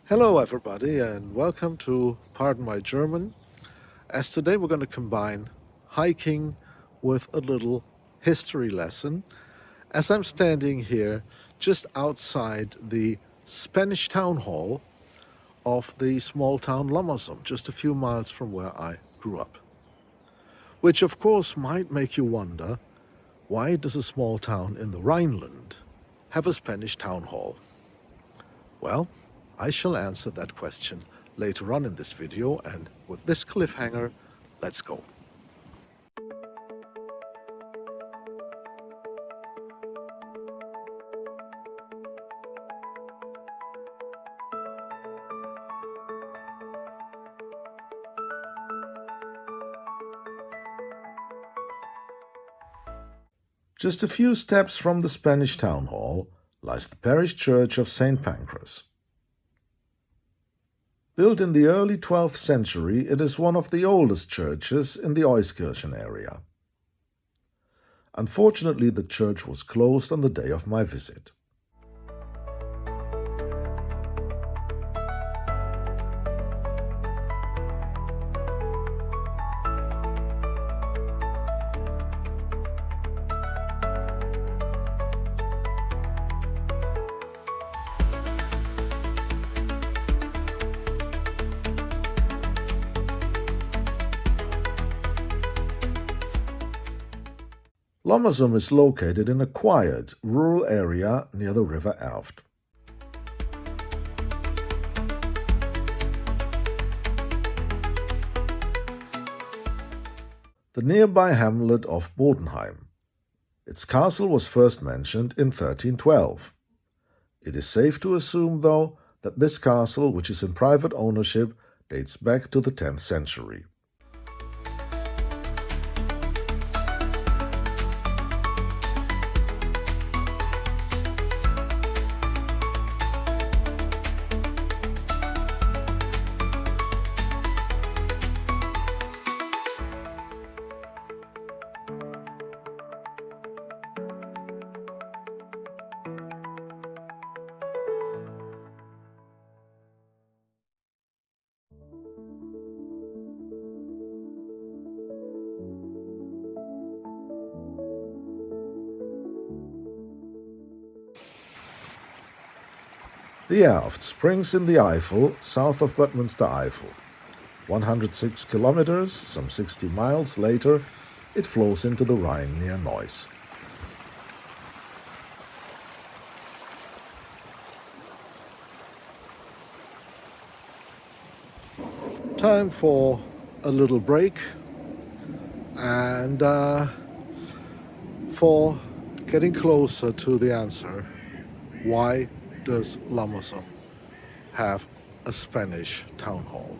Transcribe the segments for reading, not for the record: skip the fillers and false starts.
Hello, everybody, and welcome to Pardon My German. As today we're going to combine hiking with a little history lesson, as I'm standing here just outside the Spanish Townhall of the small town Lommersum, just a few miles from where I grew up. Which, of course, might make you wonder, why does a small town in the Rhineland have a Spanish town hall? Well, I shall answer that question later on in this video, and with this cliffhanger, let's go. Just a few steps from the Spanish town hall lies the parish church of St. Pancras. Built in the early 12th century, it is one of the oldest churches in the Euskirchen area. Unfortunately, the church was closed on the day of my visit. Lommersum is located in a quiet, rural area near the river Erft. The nearby hamlet of Bodenheim. Its castle was first mentioned in 1312. It is safe to assume, though, that this castle, which is in private ownership, dates back to the 10th century. The Erft springs in the Eifel, south of Bad Münstereifel. 106 kilometers, some 60 miles later, it flows into the Rhine near Neuss. Time for a little break and for getting closer to the answer, why does Lommersum have a Spanish town hall?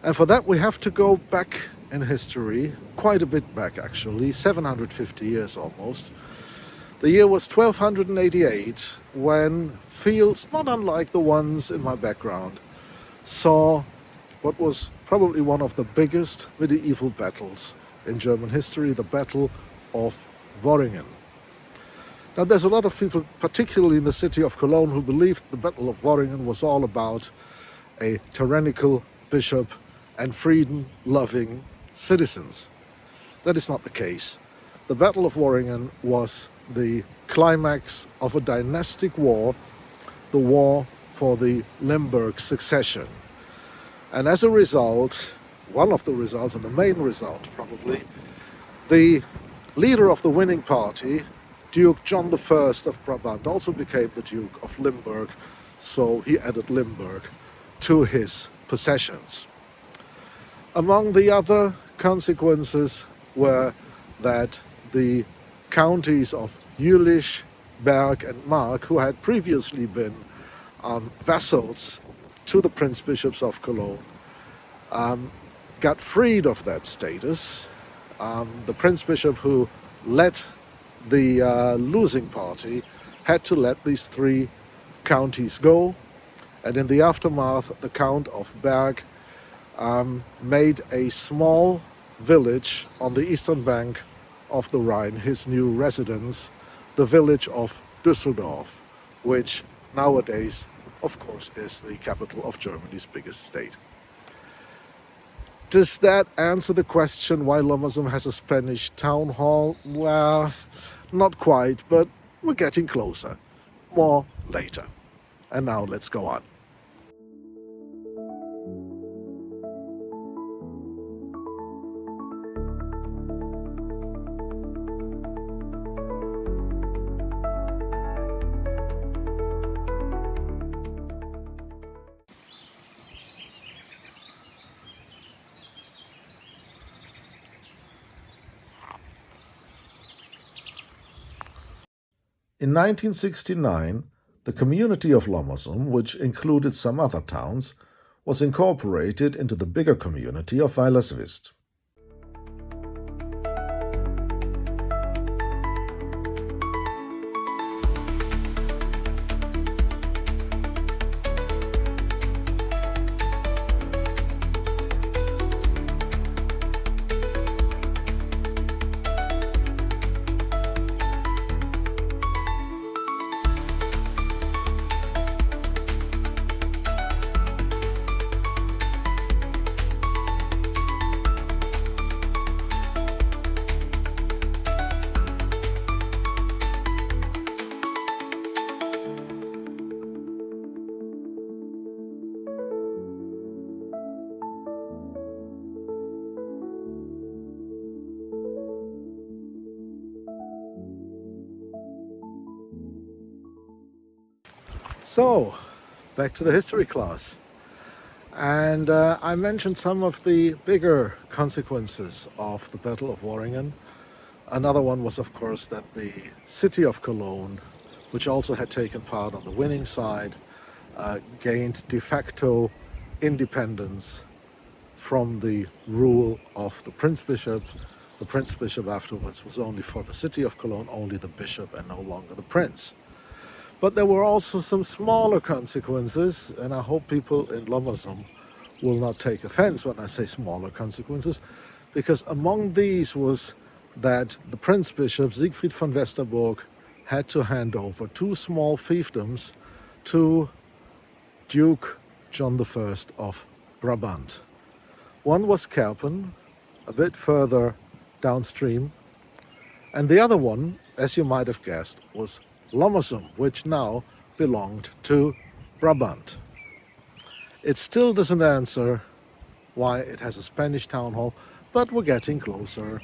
And for that we have to go back in history, quite a bit back actually, 750 years almost. The year was 1288 when fields not unlike the ones in my background saw what was probably one of the biggest medieval battles in German history, the Battle of Worringen. Now, there's a lot of people, particularly in the city of Cologne, who believed the Battle of Worringen was all about a tyrannical bishop and freedom-loving citizens. That is not the case. The Battle of Worringen was the climax of a dynastic war, the war for the Limburg succession. And as a result, one of the results, and the main result probably, the leader of the winning party, Duke John I of Brabant, also became the Duke of Limburg, so he added Limburg to his possessions. Among the other consequences were that the counties of Jülich, Berg and Mark, who had previously been vassals to the Prince Bishops of Cologne, got freed of that status. The Prince Bishop who led the losing party had to let these three counties go, and in the aftermath the Count of Berg made a small village on the eastern bank of the Rhine his new residence, the village of Düsseldorf, which nowadays of course, is the capital of Germany's biggest state. Does that answer the question why Lommersum has a Spanish town hall? Well, not quite, but we're getting closer. More later. And now let's go on. In 1969, the community of Lommersum, which included some other towns, was incorporated into the bigger community of Weilerswist. So, back to the history class. And I mentioned some of the bigger consequences of the Battle of Worringen. Another one was, of course, that the city of Cologne, which also had taken part on the winning side, gained de facto independence from the rule of the Prince-Bishop. The Prince-Bishop afterwards was only for the city of Cologne, only the bishop and no longer the prince. But there were also some smaller consequences, and I hope people in Lommersum will not take offense when I say smaller consequences, because among these was that the Prince-Bishop Siegfried von Westerburg had to hand over two small fiefdoms to Duke John I of Brabant. One was Kerpen, a bit further downstream, and the other one, as you might have guessed, was Lommersum, which now belonged to Brabant. It still doesn't answer why it has a Spanish town hall, but we're getting closer.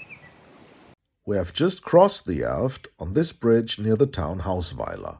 We have just crossed the Erft on this bridge near the town Hausweiler.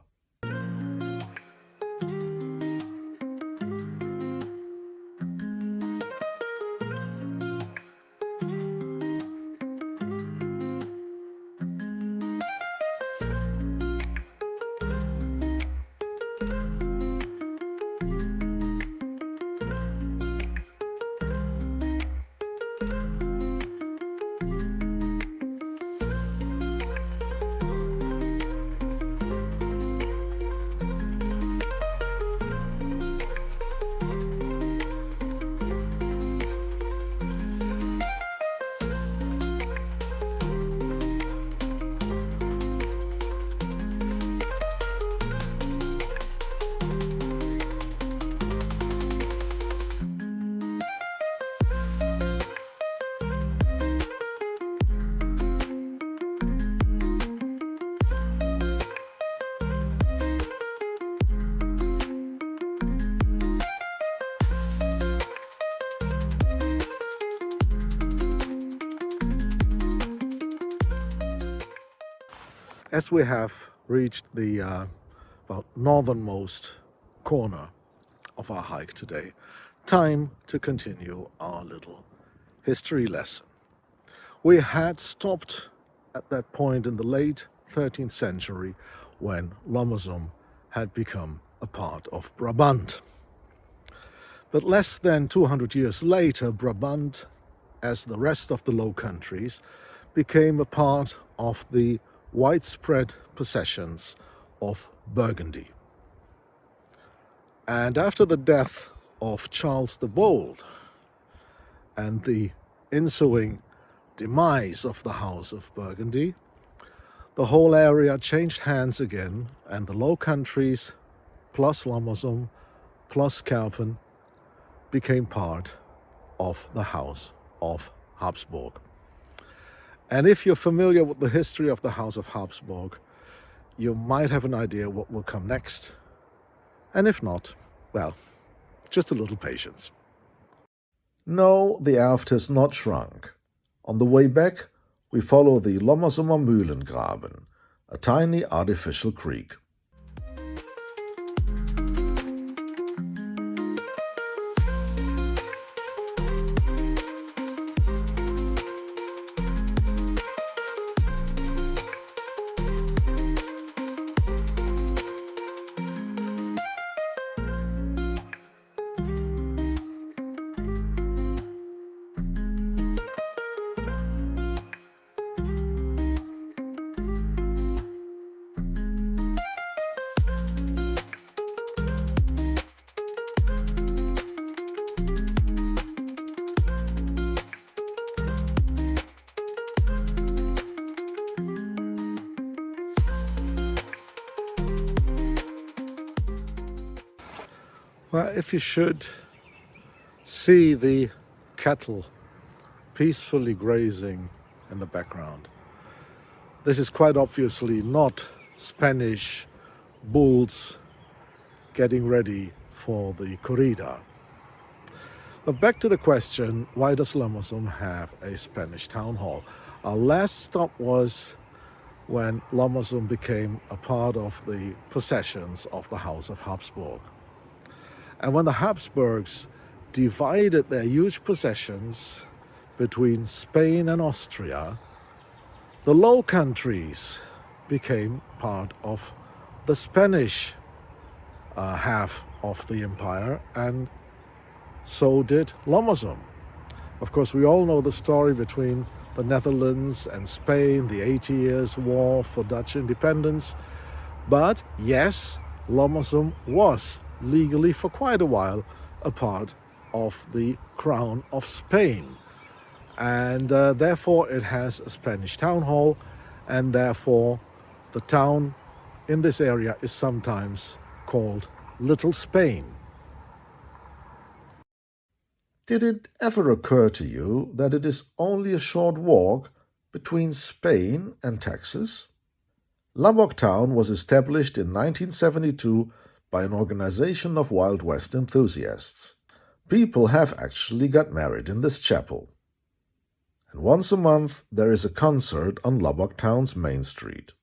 As we have reached the northernmost corner of our hike today, time to continue our little history lesson. We had stopped at that point in the late 13th century when Lommersum had become a part of Brabant. But less than 200 years later, Brabant, as the rest of the Low Countries, became a part of the widespread possessions of Burgundy. And after the death of Charles the Bold and the ensuing demise of the House of Burgundy, the whole area changed hands again, and the Low Countries plus Lommersum plus Kerpen became part of the House of Habsburg. And if you're familiar with the history of the House of Habsburg, you might have an idea what will come next. And if not, well, just a little patience. No, the Erft has not shrunk. On the way back, we follow the Lommersumer Mühlengraben, a tiny artificial creek. Well, if you should see the cattle peacefully grazing in the background, this is quite obviously not Spanish bulls getting ready for the corrida. But back to the question, why does Lommersum have a Spanish town hall? Our last stop was when Lommersum became a part of the possessions of the House of Habsburg. And when the Habsburgs divided their huge possessions between Spain and Austria, the Low Countries became part of the Spanish half of the empire, and so did Lommersum. Of course, we all know the story between the Netherlands and Spain, the 80 Years' War for Dutch independence. But yes, Lommersum was legally for quite a while a part of the Crown of Spain. And therefore it has a Spanish town hall, and therefore the town in this area is sometimes called Little Spain. Did it ever occur to you that it is only a short walk between Spain and Texas? Lubbock Town was established in 1972 by an organization of Wild West enthusiasts. People have actually got married in this chapel. And once a month there is a concert on Lubbock Town's main street.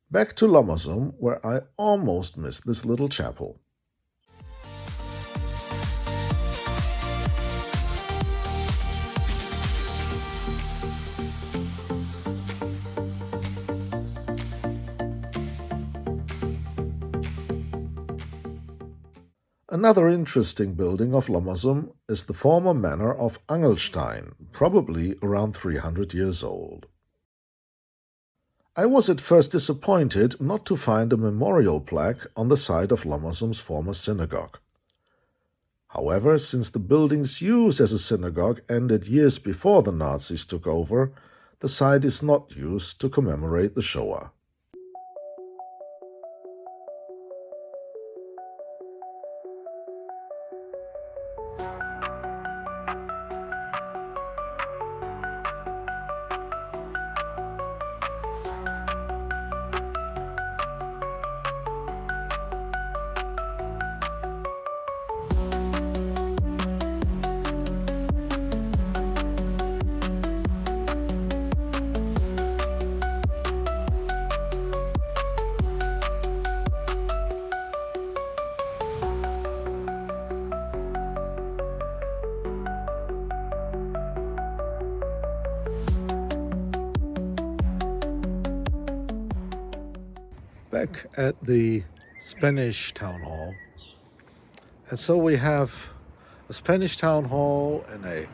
Back to Lommersum, where I almost missed this little chapel. Another interesting building of Lommersum is the former manor of Angelstein, probably around 300 years old. I was at first disappointed not to find a memorial plaque on the site of Lommersum's former synagogue. However, since the building's use as a synagogue ended years before the Nazis took over, the site is not used to commemorate the Shoah. Back at the Spanish Townhall. And so we have a Spanish town hall in a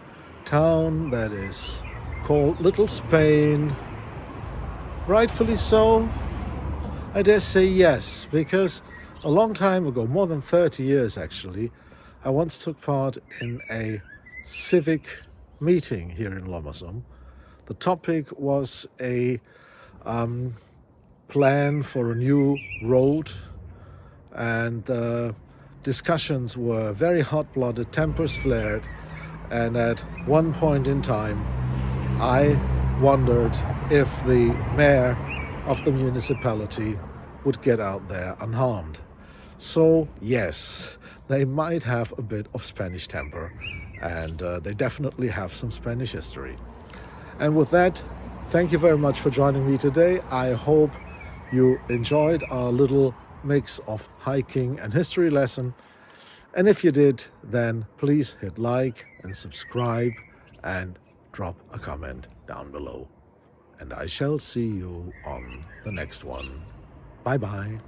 town that is called Little Spain. Rightfully so? I dare say yes, because a long time ago, more than 30 years actually, I once took part in a civic meeting here in Lommersum. The topic was a plan for a new road, and discussions were very hot-blooded, tempers flared, and at one point in time I wondered if the mayor of the municipality would get out there unharmed. So yes, they might have a bit of Spanish temper, and they definitely have some Spanish history. And with that, thank you very much for joining me today. I hope you enjoyed our little mix of hiking and history lesson. And if you did, then please hit like and subscribe and drop a comment down below. And I shall see you on the next one. Bye-bye.